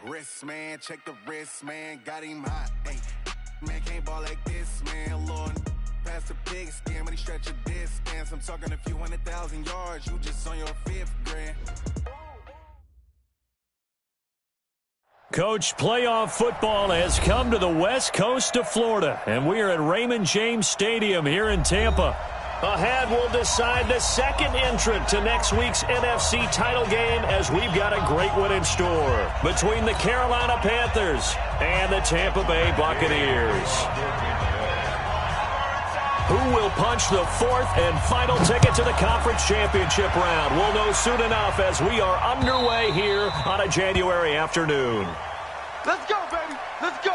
Wrist, man, check the wrist, man, got him hot. Ay, man, can't ball like this, man, Lord. Pass the pig skin, but he stretch a distance. I'm talking a few 100,000 yards, you just on your 5th grade. Coach, playoff football has come to the west coast of Florida, and we are at Raymond James Stadium here in Tampa. Ahead, we'll decide the second entrant to next week's NFC title game, as we've got a great one in store between the Carolina Panthers and the Tampa Bay Buccaneers. Who will punch the fourth and final ticket to the conference championship round? We'll know soon enough as we are underway here on a January afternoon. Let's go, baby. Let's go.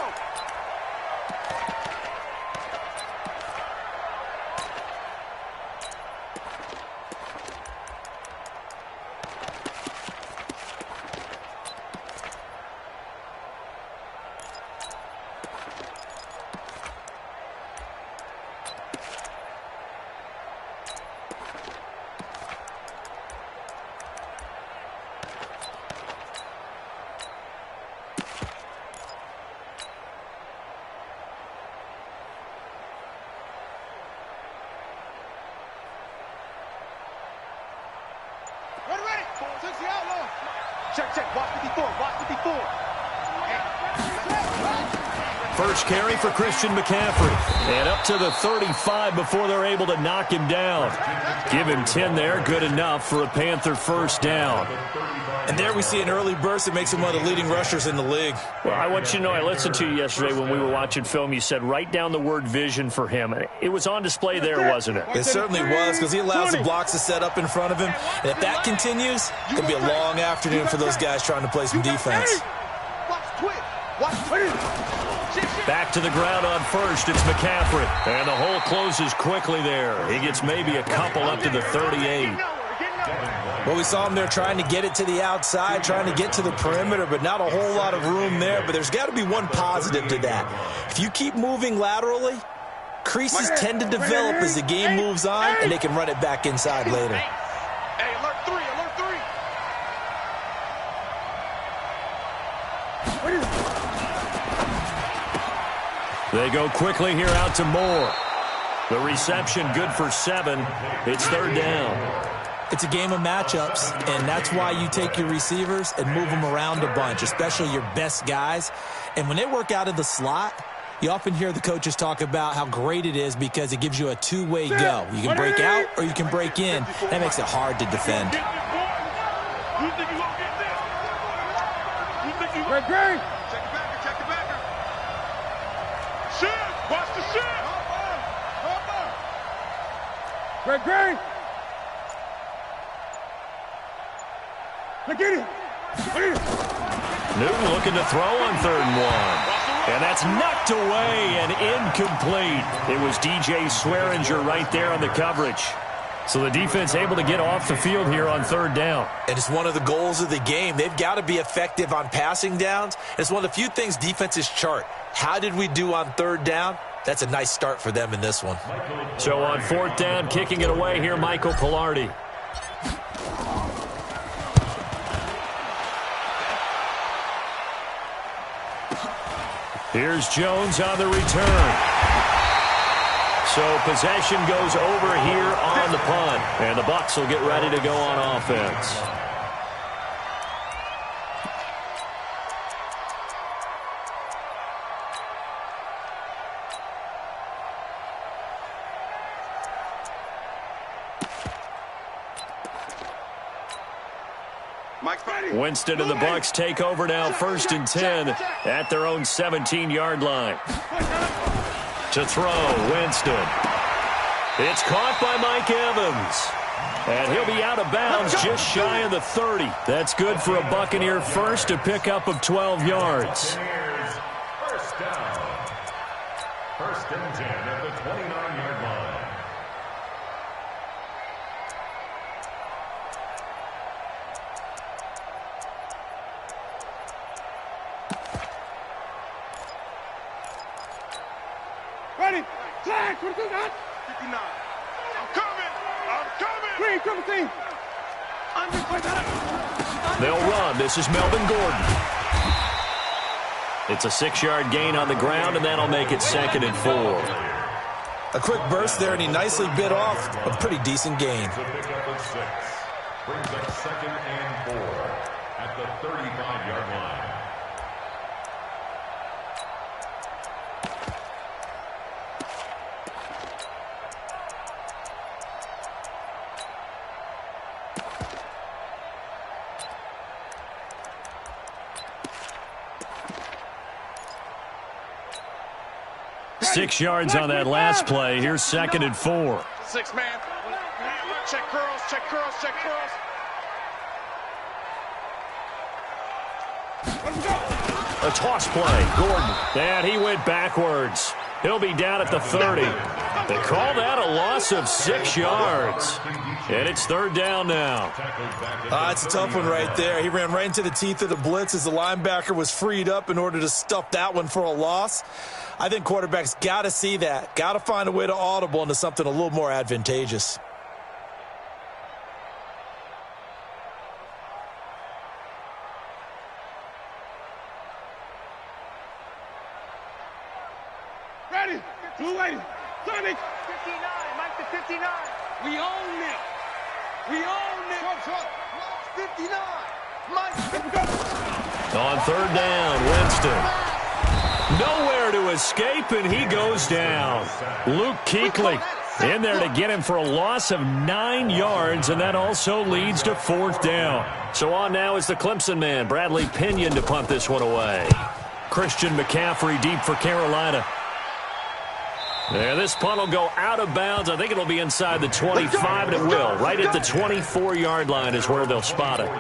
Check. Watch 54. Watch 54. First carry for Christian McCaffrey. And up to the 35 before they're able to knock him down. Give him 10 there. Good enough for a Panther first down. And there we see an early burst that makes him one of the leading rushers in the league. Well, I want you to know, I listened to you yesterday when we were watching film. You said write down the word vision for him. It was on display there, wasn't it? It certainly was, because he allows the blocks to set up in front of him. And if that continues, it'll be a long afternoon for those guys trying to play some defense. Back to the ground on first. It's McCaffrey. And the hole closes quickly there. He gets maybe a couple up to the 38. Well, we saw him there trying to get it to the outside, trying to get to the perimeter, but not a whole lot of room there. But there's got to be one positive to that. If you keep moving laterally, creases tend to develop as the game moves on, and they can run it back inside later. Hey, alert 3, alert 3. They go quickly here out to Moore. The reception good for 7. It's third down. It's a game of matchups, and that's why you take your receivers and move them around a bunch, especially your best guys. And when they work out of the slot, you often hear the coaches talk about how great it is because it gives you a two-way go. You can break out or you can break in. That makes it hard to defend. Great. Check the backer. Shit. Watch the shit. Great. Get it. Newton looking to throw on 3rd and 1. And that's knocked away and incomplete. It was DJ Swearinger right there on the coverage. So the defense able to get off the field here on 3rd down. And it's one of the goals of the game. They've got to be effective on passing downs. It's one of the few things defenses chart. How did we do on 3rd down? That's a nice start for them in this one. So on 4th down, kicking it away here, Michael Pilardi. Here's Jones on the return. So possession goes over here on the punt. And the Bucs will get ready to go on offense. Winston and the Bucs take over now, 1st and 10 at their own 17-yard line. To throw, Winston. It's caught by Mike Evans. And he'll be out of bounds just shy of the 30. That's good for a Buccaneer first, a pickup of 12 yards. First down. 1st and 10 at the 29-yard line. Ready. Flag. 59. I'm coming. Green, triple team. They'll run. This is Melvin Gordon. It's a 6-yard gain on the ground, and that'll make it 2nd and 4. A quick burst there, and he nicely bit off a pretty decent gain. To pick up a 6. Brings up 2nd and 4 at the 35-yard line. Six yards on that last play. Here's 2nd and 4. 6 man. Check curls, check curls, check curls. A toss play. Gordon. And he went backwards. He'll be down at the 30. They call that a loss of 6 yards. And it's 3rd down now. It's a tough one right there. He ran right into the teeth of the blitz as the linebacker was freed up in order to stuff that one for a loss. I think quarterbacks got to see that. Got to find a way to audible into something a little more advantageous. Ready? Blue lady. Sonic. 59. Mike to 59. We own it. We own it. 59. Mike. On 3rd down, Winston. Nowhere to escape, and he goes down. Luke Kuechly in there to get him for a loss of 9 yards, and that also leads to 4th down. So on now is the Clemson man, Bradley Pinion, to punt this one away. Christian McCaffrey deep for Carolina. There, this punt will go out of bounds. I think it'll be inside the 25, and it will. Right at the 24-yard line is where they'll spot it.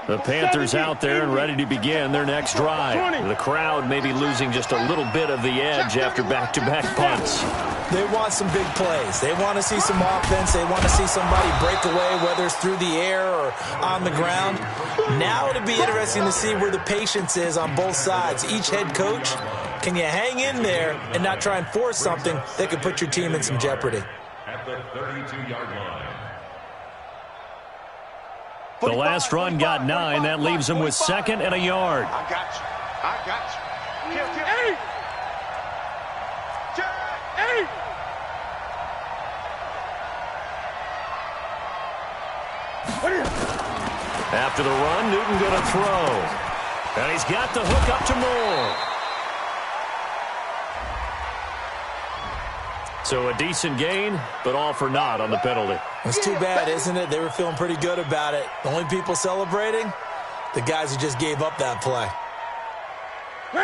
The Panthers out there and ready to begin their next drive. The crowd may be losing just a little bit of the edge after back-to-back punts. They want some big plays. They want to see some offense. They want to see somebody break away, whether it's through the air or on the ground. Now it'll be interesting to see where the patience is on both sides. Each head coach, can you hang in there and not try and force something that could put your team in some jeopardy? At the 32-yard line. The last run got 9. That leaves him with 2nd and a yard. I got you. I got you. Kill. Hey! Hey! After the run, Newton going to throw. And he's got the hook up to Moore. So a decent gain, but all for naught on the penalty. It's too bad, isn't it? They were feeling pretty good about it. The only people celebrating, the guys who just gave up that play.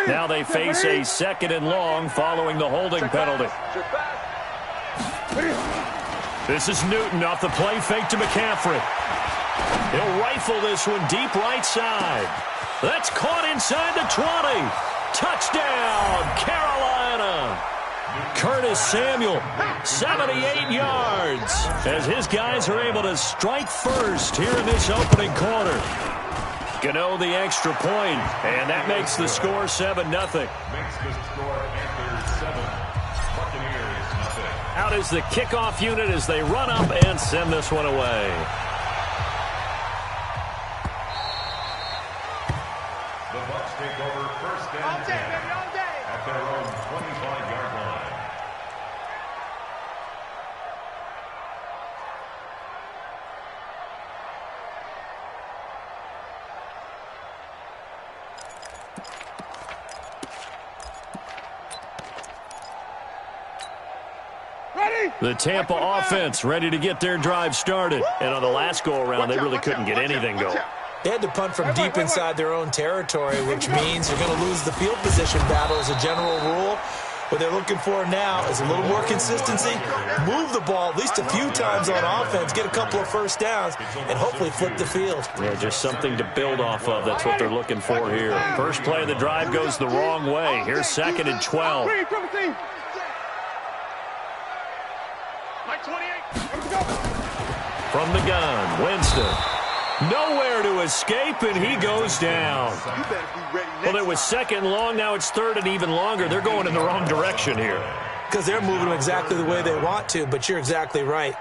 Now they face a 2nd and long following the holding penalty. This is Newton off the play fake to McCaffrey. He'll rifle this one deep right side. That's caught inside the 20. Touchdown, Carolina. Curtis Samuel, 78 yards, as his guys are able to strike first here in this opening quarter. Gano the extra point, and that makes the score 7-0. Makes the score Panthers 7, Buccaneers nothing. Out is the kickoff unit as they run up and send this one away. The Bucs take over 1st and 10 at their own 25-yard line. The Tampa offense ready to get their drive started. And on the last go-around, they really couldn't get anything going. They had to punt from deep inside their own territory, which means you're going to lose the field position battle as a general rule. What they're looking for now is a little more consistency, move the ball at least a few times on offense, get a couple of first downs, and hopefully flip the field. Yeah, just something to build off of. That's what they're looking for here. First play of the drive goes the wrong way. Here's 2nd and 12. From the gun, Winston. Nowhere to escape, and he goes down. Well, it was 2nd long. Now it's 3rd and even longer. They're going in the wrong direction here. because they're moving them exactly the way they want to, but you're exactly right.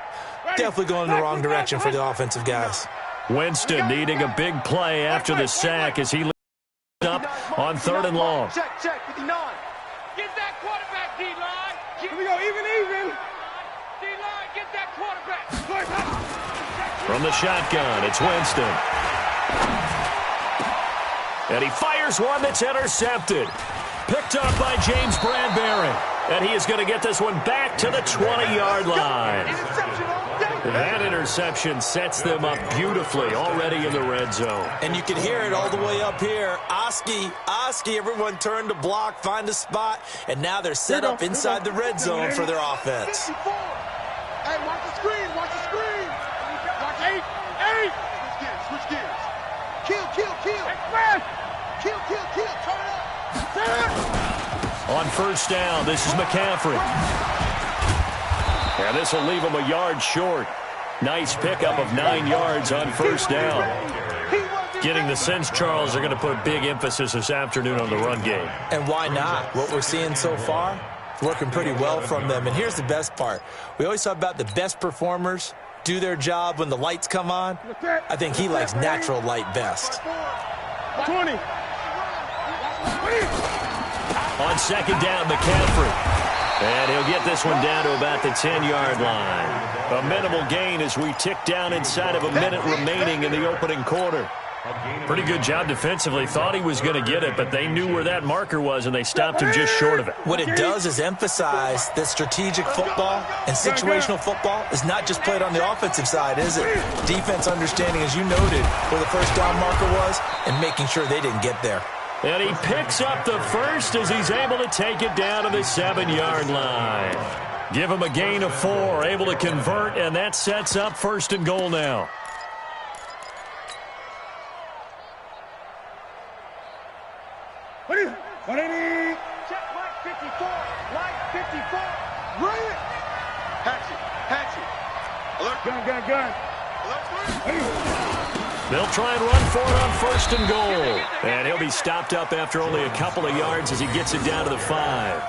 Definitely going in the wrong direction for the offensive guys. Winston needing a big play after the sack as he leads up on 3rd and long. Check, 59. Get that quarterback, D-line. Here we go, even. D-line, get that quarterback. From the shotgun, it's Winston. And he fires one that's intercepted. Picked up by James Bradbury. And he is going to get this one back to the 20-yard line. Interception all day. That interception sets them up beautifully already in the red zone. And you can hear it all the way up here. Oski, everyone turn to block, find a spot, and now they're set up inside the red zone for their offense. 54. Hey, watch the screen. Watch 8. Switch gears. Kill. Express. Kill. Turn up. On 1st down, this is McCaffrey. And this will leave him a yard short. Nice pickup of 9 yards on 1st down. Getting the sense, Charles, they're going to put a big emphasis this afternoon on the run game. And why not? What we're seeing so far, working pretty well from them. And here's the best part. We always talk about the best performers do their job when the lights come on. I think he likes natural light best. 20. On 2nd down, McCaffrey. And he'll get this one down to about the 10-yard line. A minimal gain as we tick down inside of a minute remaining in the opening quarter. Pretty good job defensively. Thought he was going to get it, but they knew where that marker was, and they stopped him just short of it. What it does is emphasize that strategic football and situational football is not just played on the offensive side, is it? Defense understanding, as you noted, where the 1st down marker was and making sure they didn't get there. And he picks up the first as he's able to take it down to the 7-yard line. Give him a gain of 4, able to convert, and that sets up 1st and goal now. What do you need? Check line 54. Line 54. Run it. Hatchet. Alert. Gun. Alert. They'll try and run for it on 1st and goal. And he'll be stopped up after only a couple of yards as he gets it down to the 5.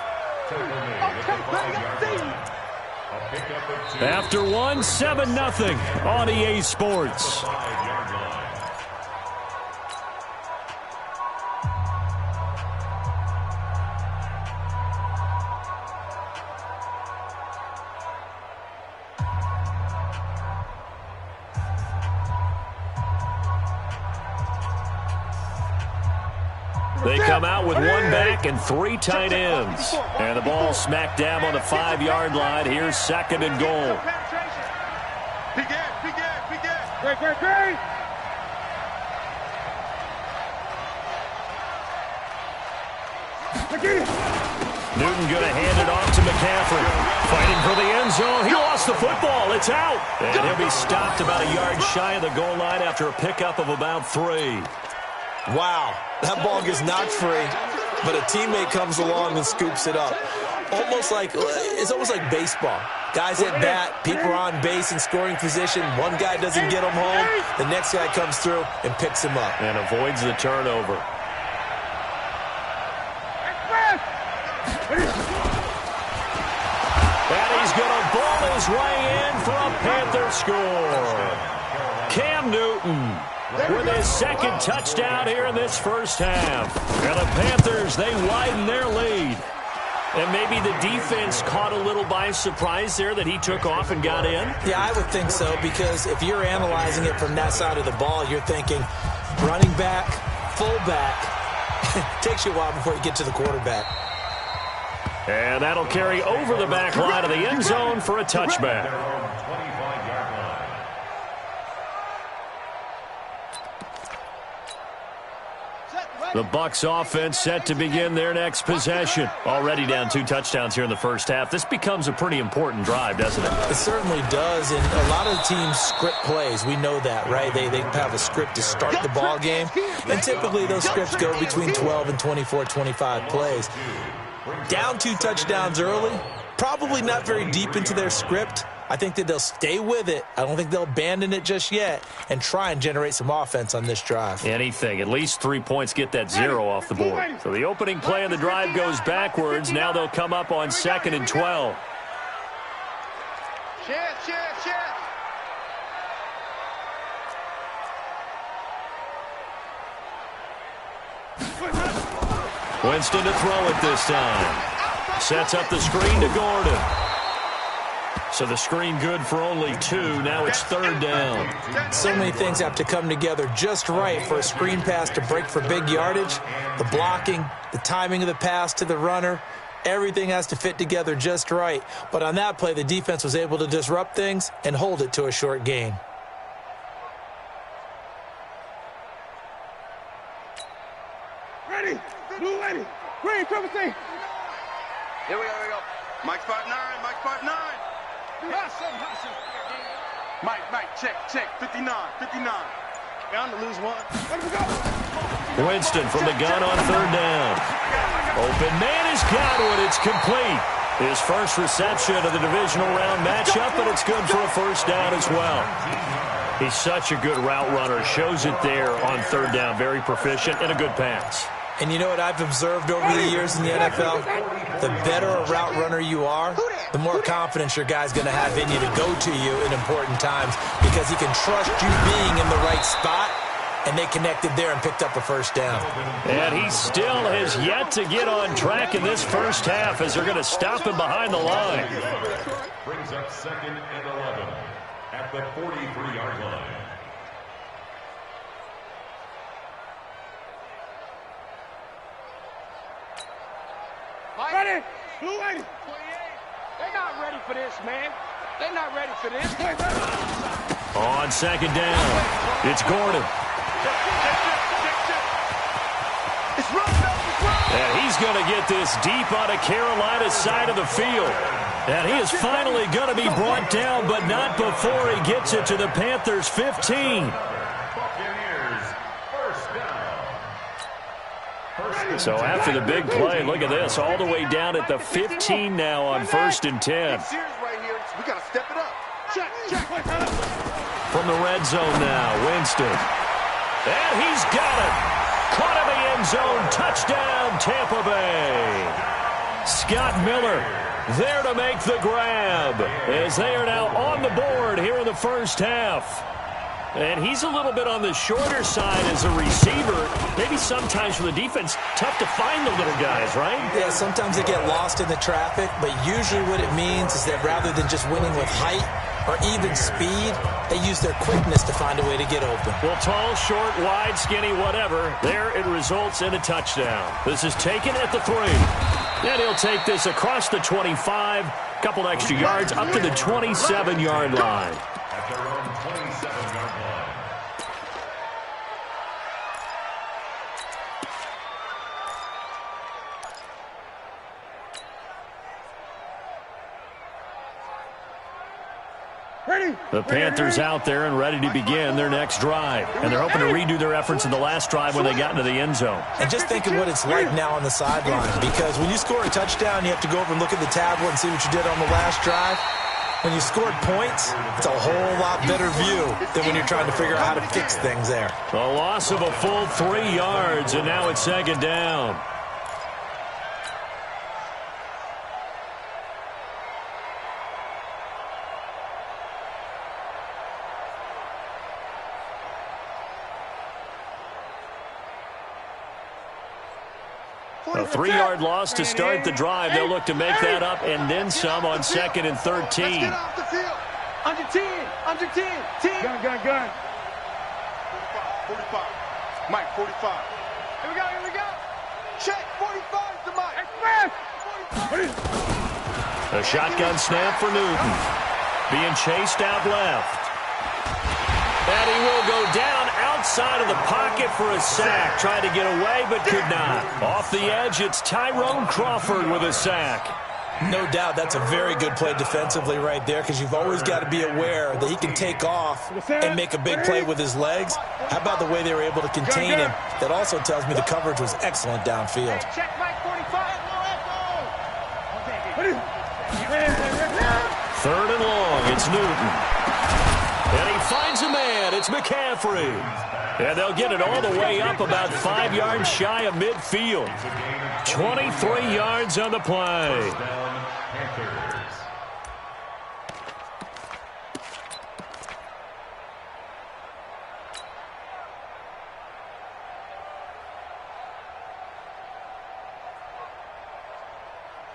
After one, 7-0 on EA Sports. They come out with 1 back and 3 tight ends. And the ball smacked down on the 5-yard line. Here's 2nd and goal. Big Great. Newton going to hand it off to McCaffrey. Fighting for the end zone. He lost the football. It's out. And he'll be stopped about a yard shy of the goal line after a pickup of about 3. Wow, that ball gets knocked free, but a teammate comes along and scoops it up. It's almost like baseball. Guys at bat, people are on base in scoring position. One guy doesn't get him home. The next guy comes through and picks him up. And avoids the turnover. And he's going to ball his way in for a Panther score. Cam Newton with his 2nd touchdown here in this 1st half. And the Panthers, they widen their lead. And maybe the defense caught a little by surprise there that he took off and got in? Yeah, I would think so, because if you're analyzing it from that side of the ball, you're thinking running back, fullback. Takes you a while before you get to the quarterback. And that'll carry over the back line of the end zone for a touchback. The Bucs offense set to begin their next possession. Already down 2 touchdowns here in the 1st half. This becomes a pretty important drive, doesn't it? It certainly does, and a lot of the teams script plays. We know that, right? They have a script to start the ball game, and typically those scripts go between 12 and 24, 25 plays. Down 2 touchdowns early, probably not very deep into their script, I think that they'll stay with it. I don't think they'll abandon it just yet and try and generate some offense on this drive. Anything. At least 3 points get that 0 off the board. So the opening play of the drive goes backwards. Now they'll come up on 2nd and 12. Winston to throw it this time. Sets up the screen to Gordon. So the screen good for only 2. Now it's 3rd down. So many things have to come together just right for a screen pass to break for big yardage. The blocking, the timing of the pass to the runner, everything has to fit together just right. But on that play, the defense was able to disrupt things and hold it to a short gain. Ready. Blue ready. Green, triple C. Here we go. Mike spot 9. Mike spot 9. Mike, check. 59. Bound to lose one. Let me go. Winston from the gun on 3rd down. Open man has got one. It's complete. His first reception of the divisional round matchup, but it's good for a 1st down as well. He's such a good route runner. Shows it there on 3rd down. Very proficient and a good pass. And you know what I've observed over the years in the NFL? The better a route runner you are, the more confidence your guy's going to have in you to go to you in important times because he can trust you being in the right spot, and they connected there and picked up a 1st down. And he still has yet to get on track in this first half as they're going to stop him behind the line. Brings up 2nd and 11 at the 43-yard line. Ready. Blue ready. They're not ready for this, man. They're not ready for this. On 2nd down, it's Gordon. And he's going to get this deep on a Carolina's side of the field. And he is finally going to be brought down, but not before he gets it to the Panthers' 15. So after the big play, look at this, all the way down at the 15 now on 1st and 10. We got to step it up. Check. From the red zone now, Winston. And he's got it. Caught in the end zone. Touchdown, Tampa Bay. Scott Miller there to make the grab as they are now on the board here in the first half. And he's a little bit on the shorter side as a receiver. Maybe sometimes for the defense, tough to find the little guys, right? Yeah, sometimes they get lost in the traffic, but usually what it means is that rather than just winning with height or even speed, they use their quickness to find a way to get open. Well, tall, short, wide, skinny, whatever, there it results in a touchdown. This is taken at the 3. And he'll take this across the 25, couple extra yards up to the 27-yard line. At their own 27-yard line. The Panthers out there and ready to begin their next drive. And they're hoping to redo their efforts in the last drive when they got into the end zone. And just think of what it's like now on the sideline, because when you score a touchdown, you have to go over and look at the tablet and see what you did on the last drive. When you scored points, it's a whole lot better view than when you're trying to figure out how to fix things there. A loss of a full 3 yards, and now it's 2nd down. A 3-yard loss to start the drive. They'll look to make that up and then some on 2nd and 13. Let's get off the field. Under 10. 10. Gun. 45. Mike, 45. Here we go. Check, 45 to Mike. A shotgun snap for Newton. Being chased out left. And he will go down outside of the pocket for a sack. Tried to get away, but could not. Off the edge, it's Tyrone Crawford with a sack. No doubt that's a very good play defensively right there, because you've always got to be aware that he can take off and make a big play with his legs. How about the way they were able to contain him? That also tells me the coverage was excellent downfield. Check Mike 45. Third and long, it's Newton. And he finds a man, it's McCaffrey. And they'll get it all the way up about 5 yards shy of midfield. 23 yards on the play.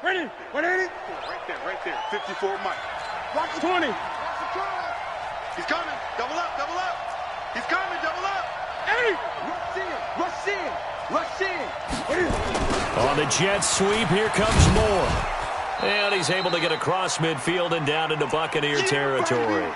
Ready? 180? Right there. 54 Mike. Watch the 20. He's coming. Double up. He's coming. Double up. 80. Rush in. On the jet sweep, here comes Moore. And he's able to get across midfield and down into Buccaneer territory.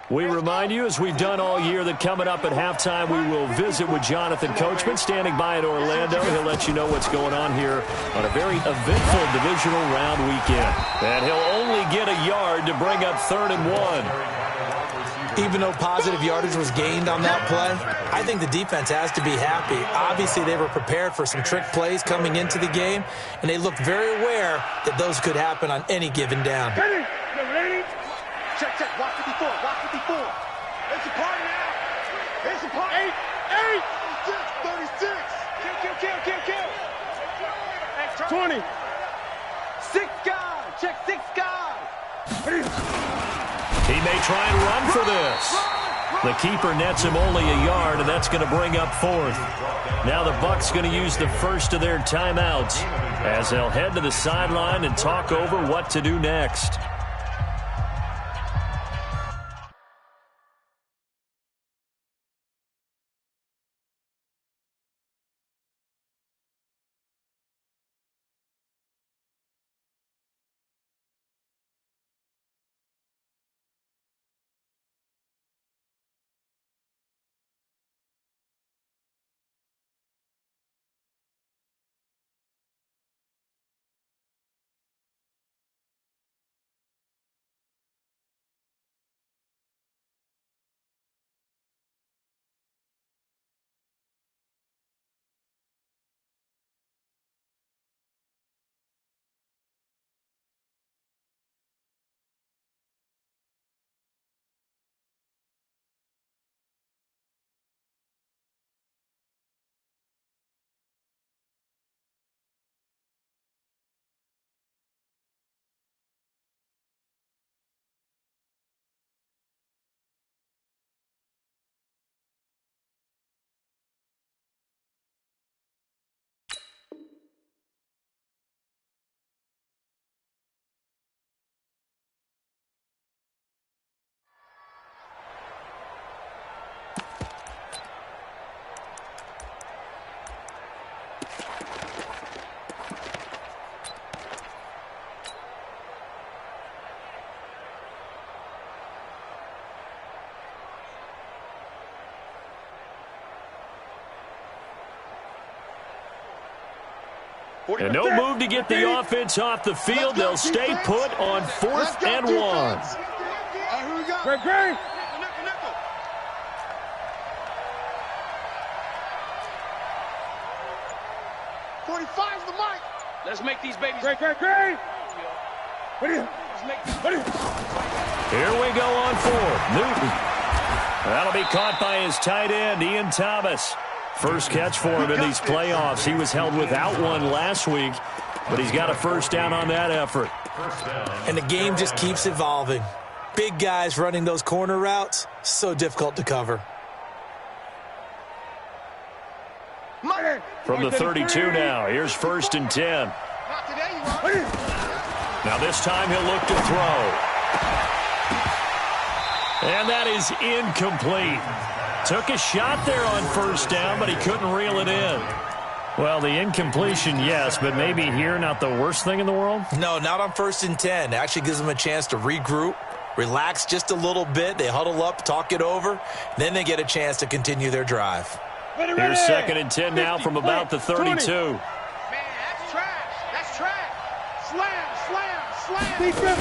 We remind you, as we've done all year, that coming up at halftime, we will visit with Jonathan Coachman, standing by in Orlando. He'll let you know what's going on here on a very eventful divisional round weekend. And he'll only get a yard to bring up 3rd and 1. Even though positive yardage was gained on that play, I think the defense has to be happy. Obviously, they were prepared for some trick plays coming into the game, and they looked very aware that those could happen on any given down. Check. Watch 54. It's a party now. It's a party. 8. 36. Kill. 20. 6 guys. Check 6 guys. He may try and run for this. The keeper nets him only a yard, and that's going to bring up 4th. Now the Bucs going to use the first of their timeouts as they'll head to the sideline and talk over what to do next. And no move to get the offense off the field. They'll stay put on 4th and 1. Here we go. Great. 45's the mic. Let's make these babies. Great. Here we go on 4th. Newton. That'll be caught by his tight end, Ian Thomas. First catch for him in these playoffs. He was held without one last week, but he's got a first down on that effort. And the game just keeps evolving. Big guys running those corner routes, so difficult to cover. From the 32 now, here's 1st and 10. Now this time he'll look to throw. And that is incomplete. Took a shot there on 1st down, but he couldn't reel it in. Well, the incompletion, yes, but maybe here not the worst thing in the world? No, not on 1st and 10. It actually gives them a chance to regroup, relax just a little bit. They huddle up, talk it over, then they get a chance to continue their drive. Here's 2nd and 10 now from about the 32. Man, that's trash. Slam. Defense.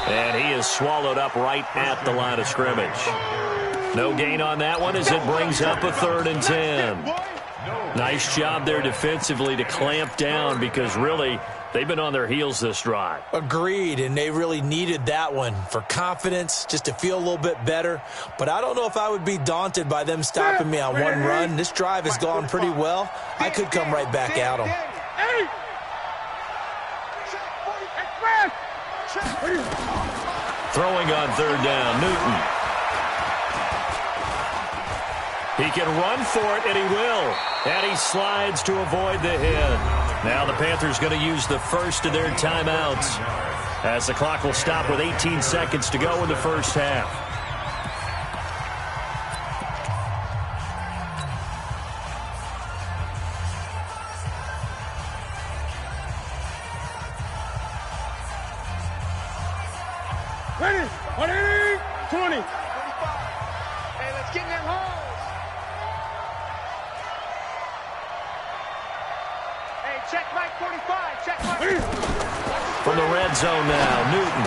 And he is swallowed up right at the line of scrimmage. No gain on that one as it brings up a 3rd and 10. Nice job there defensively to clamp down because really they've been on their heels this drive. Agreed, and they really needed that one for confidence, just to feel a little bit better. But I don't know if I would be daunted by them stopping me on one run. This drive has gone pretty well. I could come right back at them. Throwing on 3rd down, Newton. He can run for it, and he will. And he slides to avoid the hit. Now the Panthers going to use the first of their timeouts as the clock will stop with 18 seconds to go in the first half. Ready? 20. Hey, let's get in them holes. Hey, check Mike 45. Check Mike. From the red zone now, Newton.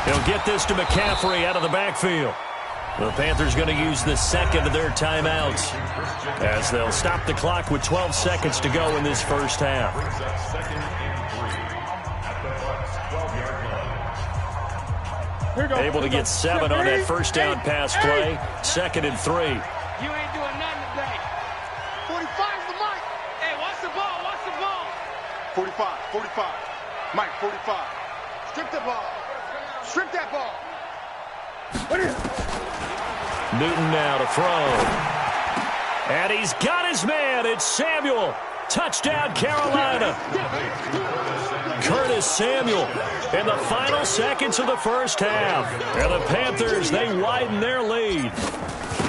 He'll get this to McCaffrey out of the backfield. The Panthers going to use the second of their timeouts as they'll stop the clock with 12 seconds to go in this first half. Able to get 7 on that first down pass play. 2nd and 3. You ain't doing nothing today. 45's the mic. Hey, watch the ball. Watch the ball. 45. Mike, 45. Strip the ball. Strip that ball. Newton now to throw. And he's got his man. It's Samuel. Touchdown, Carolina. Curtis Samuel in the final seconds of the first half. And the Panthers, they widen their lead.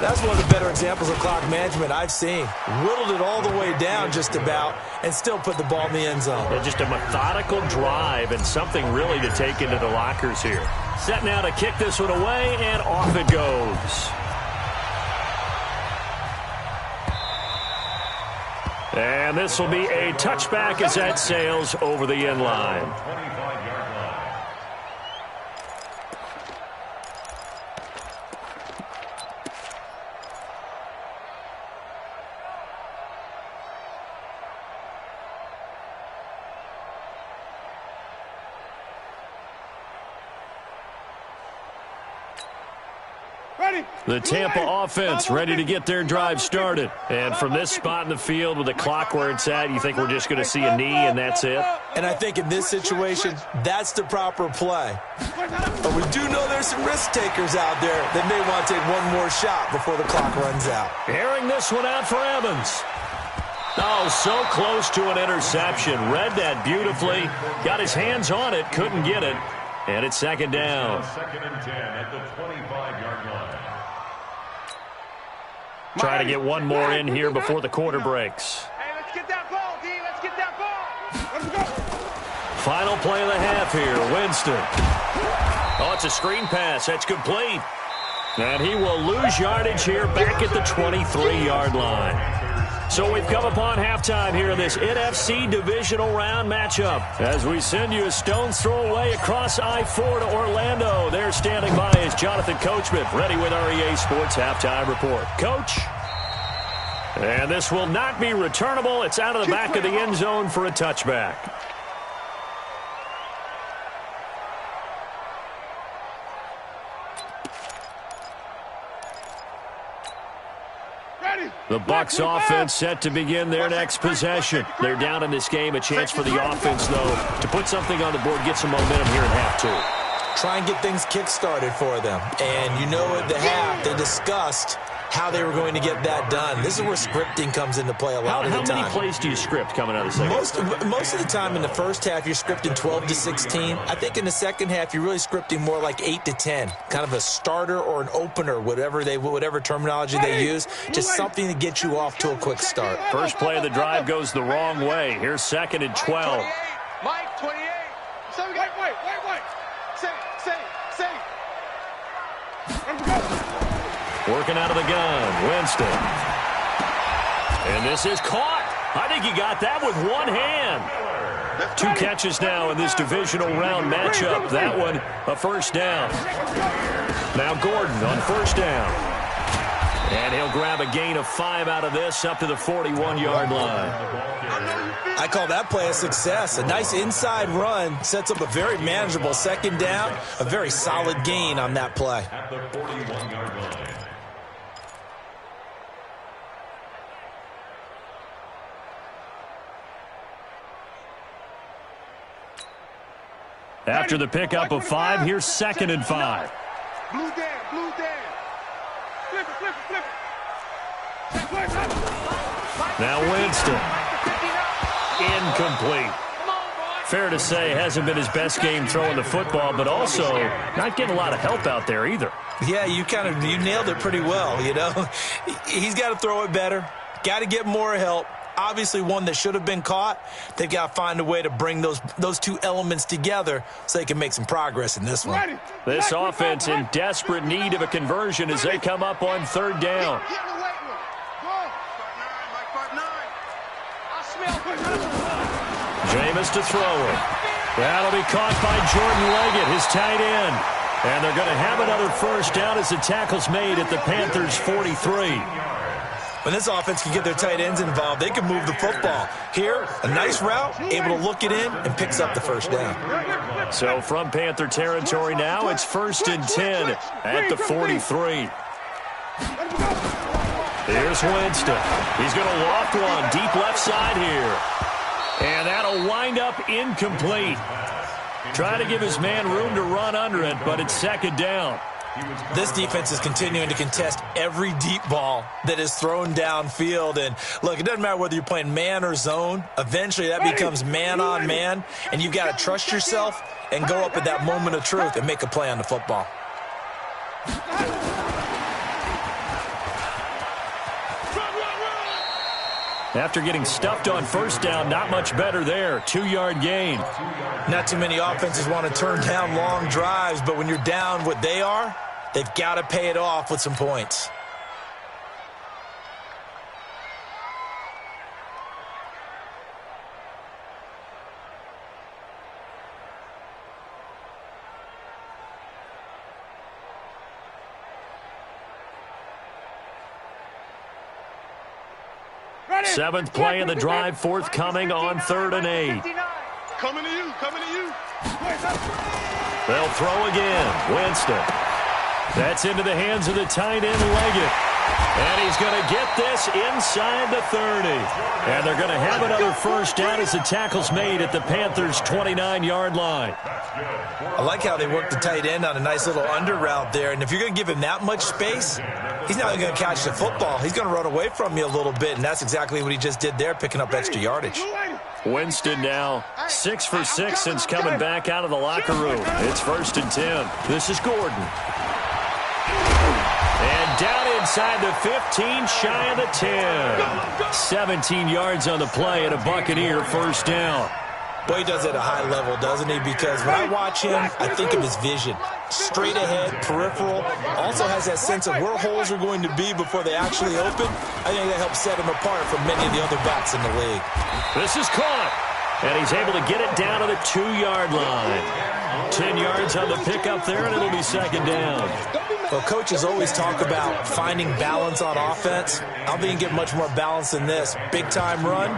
That's one of the better examples of clock management I've seen. Whittled it all the way down just about and still put the ball in the end zone. Yeah, just a methodical drive and something really to take into the lockers here. Set now to kick this one away, and off it goes. And this will be a touchback as that sails over the end line. The Tampa offense ready to get their drive started. And from this spot in the field with the clock where it's at, you think we're just going to see a knee and that's it? And I think in this situation, that's the proper play. But we do know there's some risk takers out there that may want to take one more shot before the clock runs out. Airing this one out for Evans. Oh, so close to an interception. Read that beautifully. Got his hands on it, couldn't get it. And it's 2nd down. 2nd and 10 at the 25-yard line. Try to get one more in here before the quarter breaks. Hey, let's get that ball, D. Let's get that ball. Let's go. Final play of the half here, Winston. Oh, it's a screen pass. That's complete. And he will lose yardage here back at the 23-yard line. So we've come upon halftime here in this NFC divisional round matchup. As we send you a stone's throw away across I-4 to Orlando. There standing by is Jonathan Coachman, ready with our EA Sports Halftime Report. Coach? And this will not be returnable. It's out of the back of the end zone for a touchback. The Bucs offense set to begin their next possession. They're down in this game. A chance for the offense, though, to put something on the board, get some momentum here in half two. Try and get things kick-started for them. And you know at the half, they discussed how they were going to get that done. This is where scripting comes into play a lot of the time. How many plays do you script coming out of the second? Most of the time in the first half, you're scripting 12 to 16. I think in the second half, you're really scripting more like 8 to 10. Kind of a starter or an opener, whatever terminology they use. Just something to get you off to a quick start. First play of the drive goes the wrong way. Here's 2nd and 12. Mike, 28. So wait. Say. Let's go. Working out of the gun, Winston. And this is caught. I think he got that with one hand. 2 catches now in this divisional round matchup. That one, a first down. Now Gordon on first down. And he'll grab a gain of 5 out of this up to the 41-yard line. I call that play a success. A nice inside run sets up a very manageable second down, a very solid gain on that play. At the 41-yard line. After the pickup of 5, here's 2nd and 5. Blue down, blue down. Flip it, flip it, flip it. Now Winston. Incomplete. Fair to say, hasn't been his best game throwing the football, but also not getting a lot of help out there either. Yeah, you nailed it pretty well, you know. He's got to throw it better. Got to get more help. Obviously one that should have been caught. They've got to find a way to bring those two elements together so they can make some progress in this one. This offense in desperate need of a conversion as they come up on 3rd down. Jameis to throw it. That'll be caught by Jordan Leggett, his tight end. And they're going to have another 1st down as the tackle's made at the Panthers' 43. When this offense can get their tight ends involved, they can move the football. Here, a nice route, able to look it in, and picks up the 1st down. So from Panther territory now, it's 1st and 10 at the 43. Here's Winston. He's going to loft one deep left side here. And that'll wind up incomplete. Trying to give his man room to run under it, but it's 2nd down. This defense is continuing to contest every deep ball that is thrown downfield. And, look, it doesn't matter whether you're playing man or zone. Eventually that becomes man on man, and you've got to trust yourself and go up at that moment of truth and make a play on the football. After getting stuffed on 1st down, not much better there. 2-yard gain. Not too many offenses want to turn down long drives, but when you're down what they are, they've got to pay it off with some points. Seventh play of the drive forthcoming on 3rd and 8. Coming to you, coming to you. They'll throw again. Winston. That's into the hands of the tight end, Leggett. And he's going to get this inside the 30. And they're going to have another 1st down as the tackle's made at the Panthers' 29-yard line. I like how they work the tight end on a nice little under route there. And if you're going to give him that much space, he's not going to catch the football. He's going to run away from you a little bit, and that's exactly what he just did there, picking up extra yardage. Winston now 6 for 6 since coming back out of the locker room. It's 1st and 10. This is Gordon. And down inside the 15, shy of the 10. 17 yards on the play and a Buccaneer 1st down. Boy, he does it at a high level, doesn't he? Because when I watch him, I think of his vision. Straight ahead, peripheral. Also has that sense of where holes are going to be before they actually open. I think that helps set him apart from many of the other backs in the league. This is caught. And he's able to get it down to the 2-yard line. 10 yards on the pickup there, and it'll be 2nd down. Well, coaches always talk about finding balance on offense. I don't think you can get much more balance than this. Big-time run,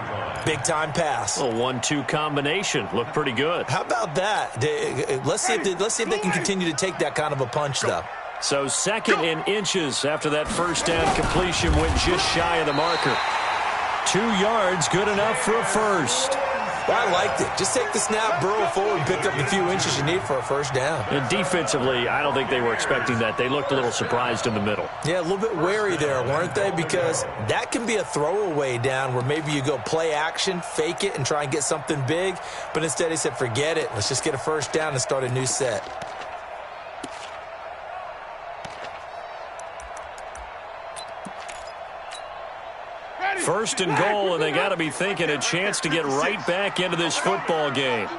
big-time pass. A 1-2 combination. Looked pretty good. How about that? Let's see if they can continue to take that kind of a punch, though. So 2nd and inches after that 1st down completion went just shy of the marker. 2 yards, good enough for a 1st. Well, I liked it. Just take the snap, burrow forward, pick up the few inches you need for a 1st down. And defensively, I don't think they were expecting that. They looked a little surprised in the middle. Yeah, a little bit wary there, weren't they? Because that can be a throwaway down where maybe you go play action, fake it, and try and get something big. But instead he said, forget it. Let's just get a 1st down and start a new set. First and goal, and they got to be thinking a chance to get right back into this football game.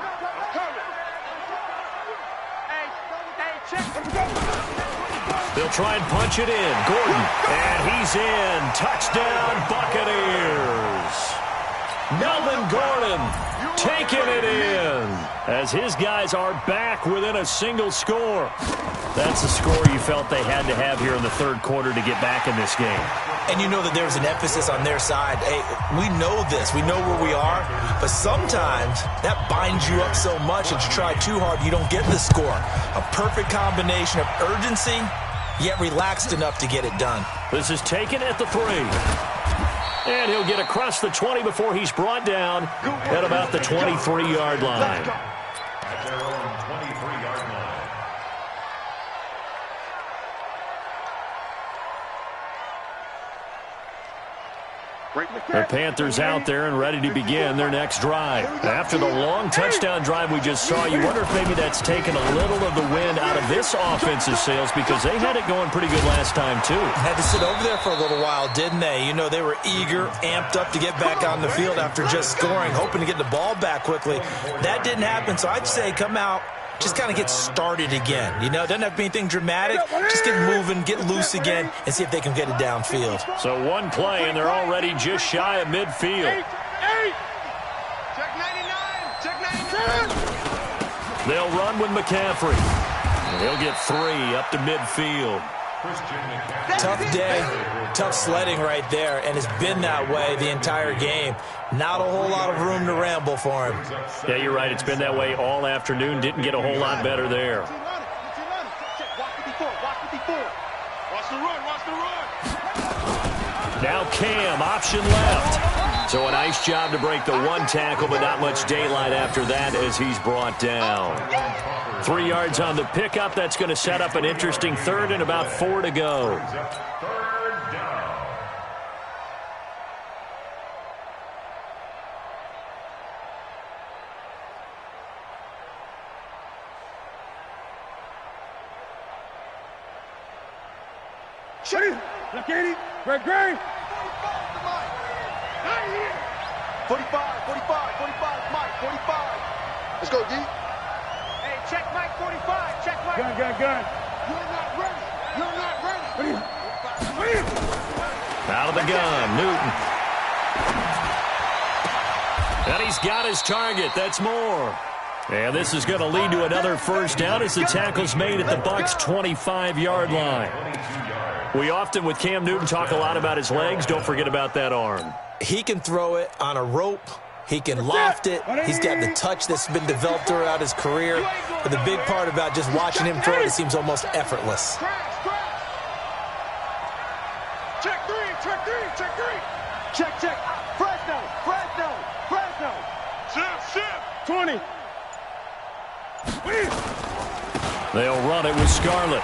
They'll try and punch it in. Gordon, and he's in. Touchdown, Buccaneers. Melvin Gordon taking it in as his guys are back within a single score. That's the score you felt they had to have here in the third quarter to get back in this game. And you know that there's an emphasis on their side. Hey, we know this. We know where we are. But sometimes that binds you up so much that you try too hard, you don't get the score. A perfect combination of urgency, yet relaxed enough to get it done. This is taken at the 3. And he'll get across the 20 before he's brought down at about the 23-yard line. At their own 23-yard line. The Panthers out there and ready to begin their next drive. After the long touchdown drive we just saw, you wonder if maybe that's taken a little of the wind out of this offensive sails because they had it going pretty good last time too. Had to sit over there for a little while, didn't they? You know, they were eager, amped up to get back on the field after just scoring, hoping to get the ball back quickly. That didn't happen, so I'd say come out, just kind of get started again. You know, it doesn't have to be anything dramatic. Just get moving, get loose again, and see if they can get it downfield. So one play, and they're already just shy of midfield. 8. Check 99. Check 99. They'll run with McCaffrey. And he'll get 3 up to midfield. Tough day, tough sledding right there, and it's been that way the entire game. Not a whole lot of room to ramble for him. Yeah, you're right. It's been that way all afternoon. Didn't get a whole lot better there. Watch the run. Watch the run. Now Cam, option left. So a nice job to break the one tackle, but not much daylight after that as he's brought down. 3 yards on the pickup. That's going to set up an interesting third and about 4 to go. Third down. Shut it. Look at it. Great. 45, 45, Mike, 45. Let's go, D. Hey, check Mike 45. Check Mike. Gun. You're not ready. Out of the gun, Newton. And he's got his target. That's more. And this is going to lead to another first down as the tackle's made at the Bucs' 25-yard line. We often, with Cam Newton, talk a lot about his legs. Don't forget about that arm. He can throw it on a rope. He can loft it. He's got the touch that's been developed throughout his career. But the big part about just watching him throw it seems almost effortless. Check 3. Check. Fresno. Ship. 20. They'll run it with Scarlett.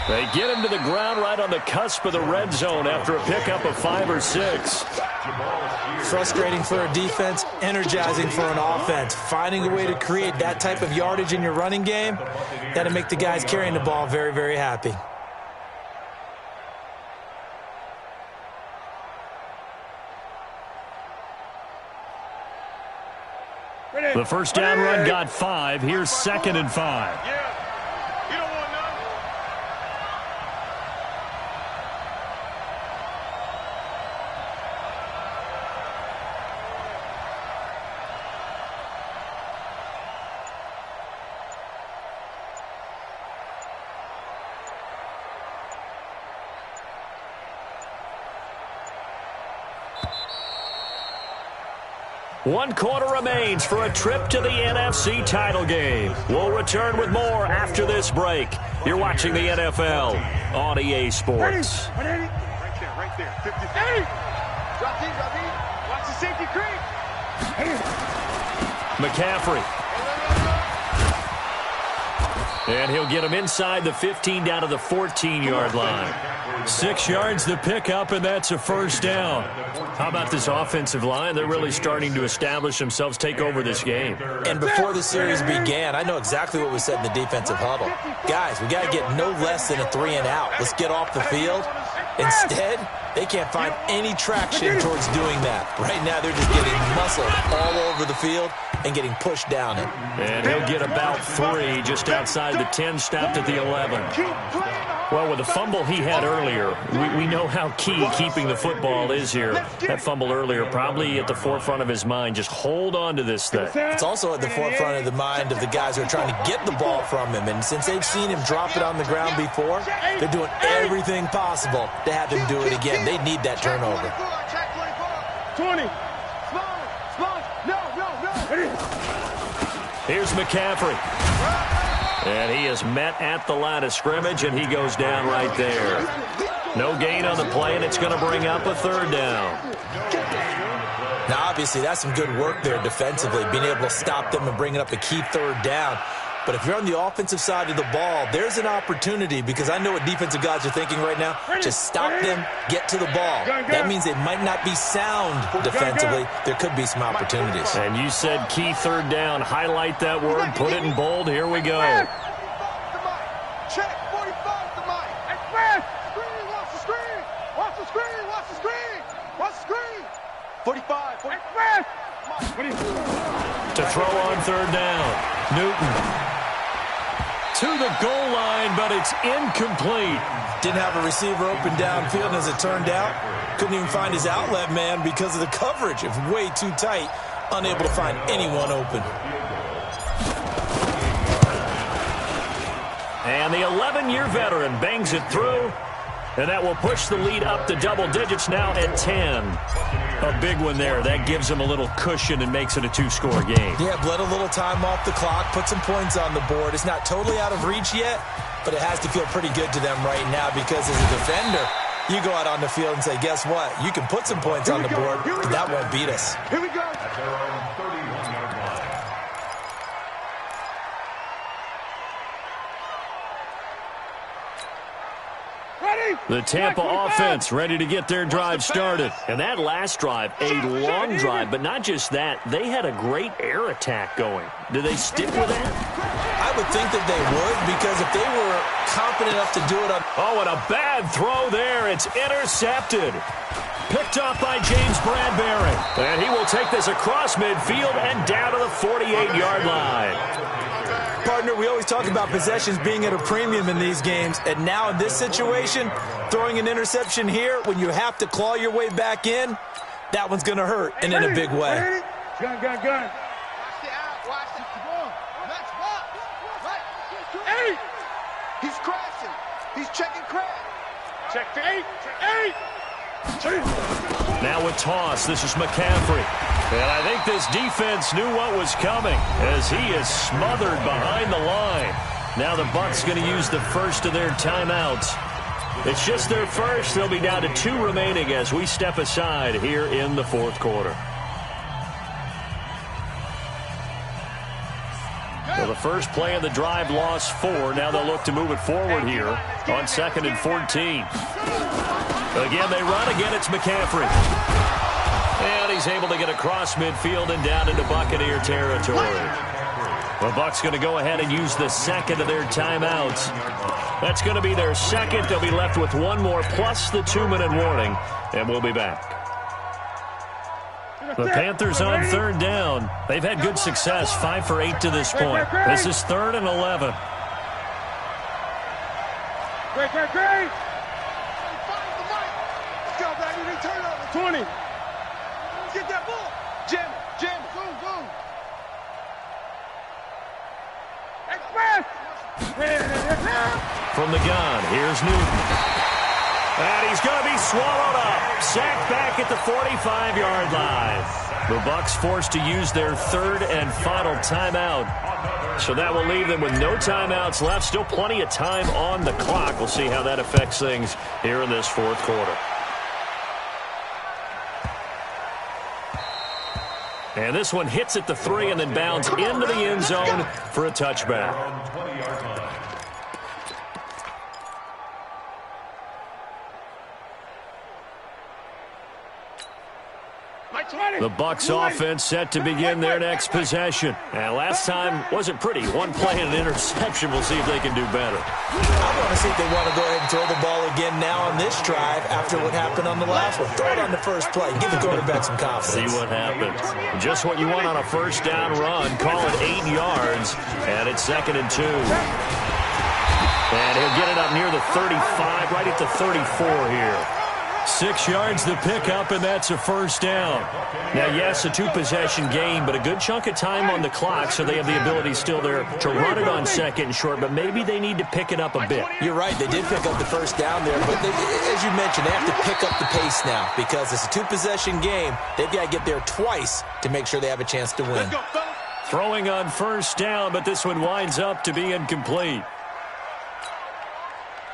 They get him to the ground right on the cusp of the red zone after a pickup of 5 or 6. Frustrating for a defense, energizing for an offense. Finding a way to create that type of yardage in your running game, that'll make the guys carrying the ball very, very happy. The first down run got 5. Here's 2nd and 5. Yeah. You don't want none. One quarter remains for a trip to the NFC title game. We'll return with more after this break. You're watching the NFL on EA Sports. Right there. 50. Drop in. Watch the safety creep. McCaffrey. And he'll get him inside the 15 down to the 14-yard line. 6 yards the pickup, and that's a first down. How about this offensive line? They're really starting to establish themselves, take over this game. And before the series began, I know exactly what was said in the defensive huddle. Guys, we got to get no less than a 3 and out. Let's get off the field. Instead, they can't find any traction towards doing that. Right now, they're just getting muscled all over the field. and getting pushed down it. And he'll get about 3 just outside the 10, stopped at the 11. Well, with the fumble he had earlier, we know how key keeping the football is here. That fumble earlier probably at the forefront of his mind. Just hold on to this thing. It's also at the forefront of the mind of the guys who are trying to get the ball from him. And since they've seen him drop it on the ground before, they're doing everything possible to have him do it again. They need that turnover. 20. Here's McCaffrey. And he is met at the line of scrimmage, and he goes down right there. No gain on the play, and it's going to bring up a 3rd down. Now, obviously, that's some good work there defensively, being able to stop them and bringing up a key 3rd down. But if you're on the offensive side of the ball, there's an opportunity, because I know what defensive guys are thinking right now. Just stop them, get to the ball. That means they might not be sound defensively. There could be some opportunities. And you said key 3rd down. Highlight that word, put it in bold. Here we go. Check 45 the mic. Express. Screen, watch the screen. Watch the screen, watch the screen. Watch the screen. 45. Express. To throw on 3rd down. Newton. To the goal line, but it's incomplete. Didn't have a receiver open downfield, and as it turned out, couldn't even find his outlet man because of the coverage. It was way too tight, unable to find anyone open. And the 11-year veteran bangs it through, and that will push the lead up to double digits now at 10. A big one there. That gives them a little cushion and makes it a 2-score game. Yeah, bled a little time off the clock, put some points on the board. It's not totally out of reach yet, but it has to feel pretty good to them right now, because as a defender, you go out on the field and say, guess what? You can put some points on the board, but that won't beat us. Here we go. At their own 31-yard line. The Tampa offense ready to get their drive started. And that last drive, a long drive, but not just that. They had a great air attack going. Do they stick with that? I would think that they would, because if they were confident enough to do it on... Oh, and a bad throw there. It's intercepted. Picked up by James Bradbury. And he will take this across midfield and down to the 48-yard line. Partner, we always talk about possessions being at a premium in these games, and now in this situation, throwing an interception here when you have to claw your way back in, that one's going to hurt, and in a big way. Gun. Watch the out. Watch the ball. Let's watch. Hey! He's crashing. He's checking crash. Check the 8. Now a toss. This is McCaffrey. And I think this defense knew what was coming as he is smothered behind the line. Now the Bucs going to use the first of their timeouts. It's just their first. They'll be down to 2 remaining as we step aside here in the 4th quarter. Well, the first play of the drive lost 4. Now they'll look to move it forward here on 2nd and 14. Again, they run. Again, it's McCaffrey. And he's able to get across midfield and down into Buccaneer territory. The Bucs going to go ahead and use the second of their timeouts. That's going to be their second. They'll be left with 1 more plus the 2-minute warning, and we'll be back. The Panthers on 3rd down. They've had good success, 5 for 8 to this point. This is 3rd and 11. Great. Let's go, baby. Return over. 20. Get that ball. Jam it. Boom. Express. From the gun, here's Newton. And he's going to be swallowed up. Sacked back at the 45-yard line. The Bucs forced to use their 3rd and final timeout. So that will leave them with no timeouts left. Still plenty of time on the clock. We'll see how that affects things here in this 4th quarter. And this one hits at the 3 and then bounds into the end zone for a touchback. The Bucs offense set to begin their next possession. And last time wasn't pretty. One play and an interception. We'll see if they can do better. I want to see if they want to go ahead and throw the ball again now on this drive after what happened on the last one. Throw it on the first play. Give the quarterback some confidence. See what happens. Just what you want on a first down run. Call it 8 yards. And it's 2nd and 2. And he'll get it up near the 35, right at the 34 here. 6 yards the pickup, and that's a first down. Now, yes, a 2-possession game, but a good chunk of time on the clock, so they have the ability still there to run it on 2nd and short, but maybe they need to pick it up a bit. You're right. They did pick up the first down there, but as you mentioned, they have to pick up the pace now because it's a 2-possession game. They've got to get there twice to make sure they have a chance to win. Throwing on first down, but this one winds up to be incomplete.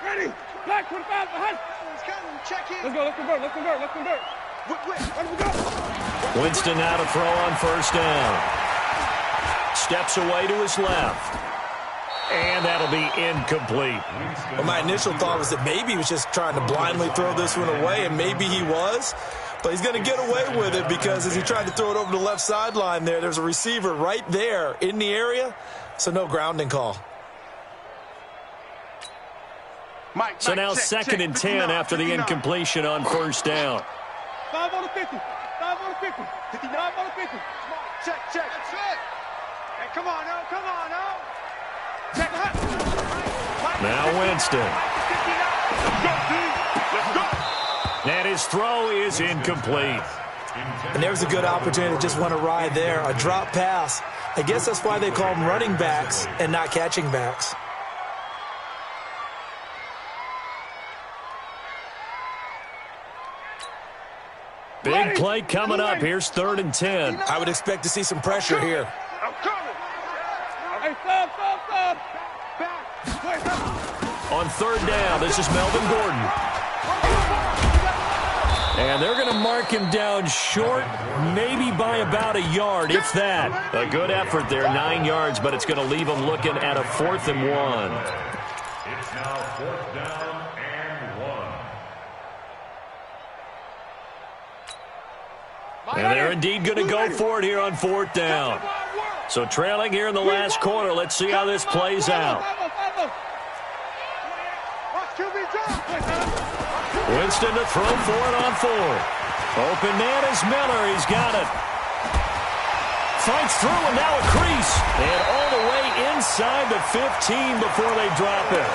Ready? Black 25 behind. Check in. Let's go. Let's convert. Let's convert. Let's convert. Where do we go? Winston now to throw on first down. Steps away to his left. And that'll be incomplete. Well, my initial thought was that maybe he was just trying to blindly throw this one away, and maybe he was. But he's going to get away with it because as he tried to throw it over the left sideline there's a receiver right there in the area, so no grounding call. So now 2nd and 10 after the incompletion on first down. 5 on the 50. 5 on the 50. 59 on the 50. Check. That's it. Hey, come on, now. Come on, now. Check. Now Winston. Let's go. And his throw is incomplete. And there was a good opportunity to just want to ride there. A drop pass. I guess that's why they call them running backs and not catching backs. Big play coming up. Here's 3rd and 10. I would expect to see some pressure here. I'm coming. Hey, stop. On 3rd down, this is Melvin Gordon. And they're going to mark him down short, maybe by about a yard, if that. A good effort there, 9 yards, but it's going to leave him looking at a 4th and 1. It's now 4th down and 1. And they're indeed going to go for it here on 4th down. So trailing here in the last quarter. Let's see how this plays out. Winston to throw for it on 4th. Open man is Miller. He's got it. Fights through and now a crease. And all the way inside the 15 before they drop it.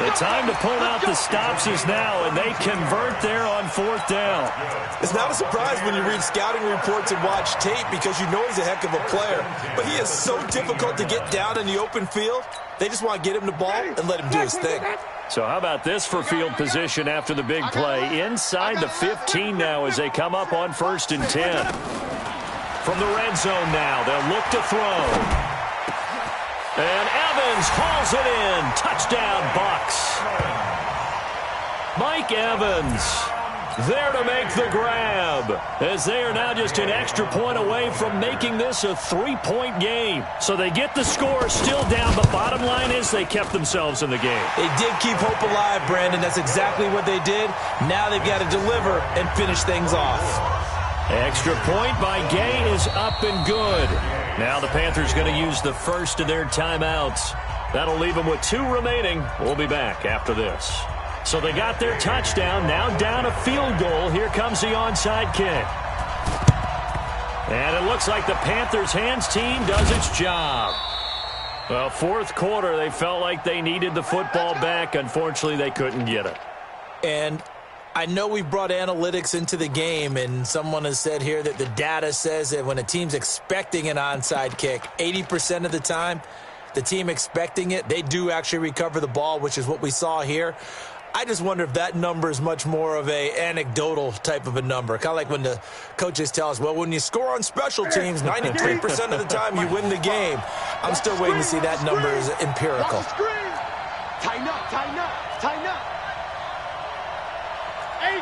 The time to pull out the stops is now, and they convert there on 4th down. It's not a surprise when you read scouting reports and watch tape because you know he's a heck of a player. But he is so difficult to get down in the open field. They just want to get him the ball and let him do his thing. So how about this for field position after the big play? Inside the 15 now as they come up on 1st and 10. From the red zone now, they'll look to throw. And Evans hauls it in. Touchdown, Bucs. Mike Evans there to make the grab, as they are now just an extra point away from making this a 3-point game. So they get the score still down, but bottom line is they kept themselves in the game. They did keep hope alive, Brandon. That's exactly what they did. Now they've got to deliver and finish things off. Extra point by Gay is up and good. Now the Panthers going to use the first of their timeouts. That'll leave them with 2 remaining. We'll be back after this. So they got their touchdown, now down a field goal. Here comes the onside kick. And it looks like the Panthers' hands team does its job. Well, 4th quarter, they felt like they needed the football back. Unfortunately, they couldn't get it. And I know we've brought analytics into the game, and someone has said here that the data says that when a team's expecting an onside kick, 80% of the time, the team expecting it, they do actually recover the ball, which is what we saw here. I just wonder if that number is much more of a anecdotal type of a number. Kind of like when the coaches tell us, well, when you score on special teams, 93% of the time you win the game. I'm still waiting to see that number as empirical. Tighten up. 8.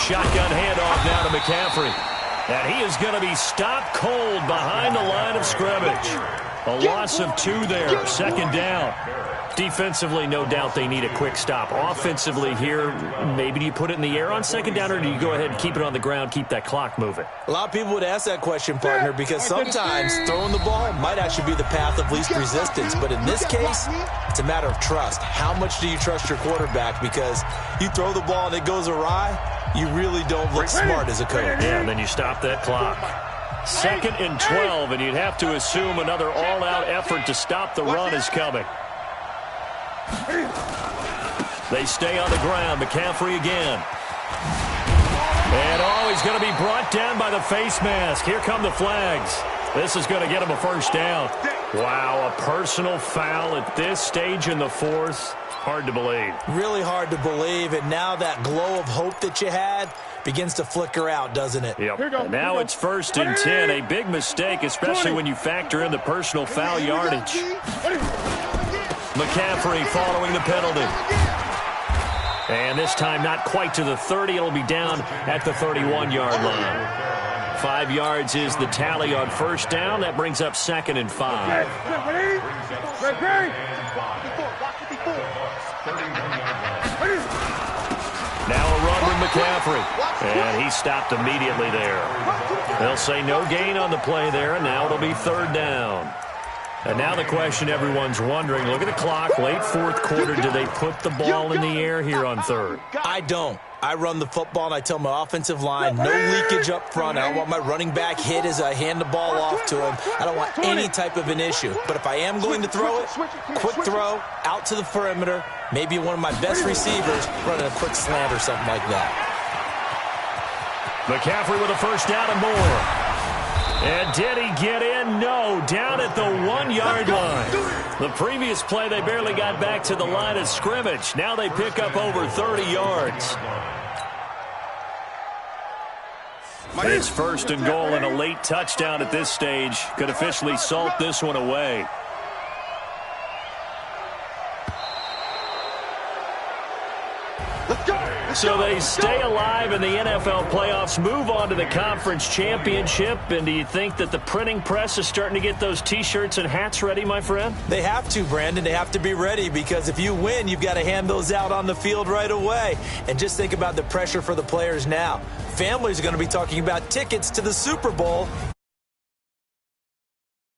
Shotgun handoff now to McCaffrey. And he is going to be stopped cold behind the line of scrimmage. A loss of 2 there, second down. Defensively, no doubt they need a quick stop. Offensively here, maybe do you put it in the air on second down, or do you go ahead and keep it on the ground, keep that clock moving? A lot of people would ask that question, partner, because sometimes throwing the ball might actually be the path of least resistance. But in this case, it's a matter of trust. How much do you trust your quarterback? Because you throw the ball and it goes awry, you really don't look smart as a coach. Yeah, and then you stop that clock. 2nd and 12, and you'd have to assume another all-out effort to stop the run is coming. They stay on the ground. McCaffrey again. And, he's going to be brought down by the face mask. Here come the flags. This is going to get him a first down. Wow, a personal foul at this stage in the 4th. Hard to believe. Really hard to believe, and now that glow of hope that you had begins to flicker out, doesn't it? Yep. And now it's 1st and 10. A big mistake, especially when you factor in the personal foul yardage. McCaffrey following the penalty. And this time not quite to the 30. It'll be down at the 31-yard line. 5 yards is the tally on first down. That brings up 2nd and 5. Now a run with McCaffrey. And he stopped immediately there. They'll say no gain on the play there, and now it'll be 3rd down. And now the question everyone's wondering, look at the clock, late 4th quarter, do they put the ball in the air here on 3rd? I don't. I run the football, and I tell my offensive line, no leakage up front. I don't want my running back hit as I hand the ball off to him. I don't want any type of an issue. But if I am going to throw it, quick throw, out to the perimeter, maybe one of my best receivers running a quick slant or something like that. McCaffrey with a first down and more. And did he get in? No, down at the 1-yard line. The previous play, they barely got back to the line of scrimmage. Now they pick up over 30 yards. It's 1st and goal, and a late touchdown at this stage could officially salt this one away. So they stay alive in the NFL playoffs, move on to the conference championship. And do you think that the printing press is starting to get those T-shirts and hats ready, my friend? They have to, Brandon. They have to be ready, because if you win, you've got to hand those out on the field right away. And just think about the pressure for the players now. Families are going to be talking about tickets to the Super Bowl.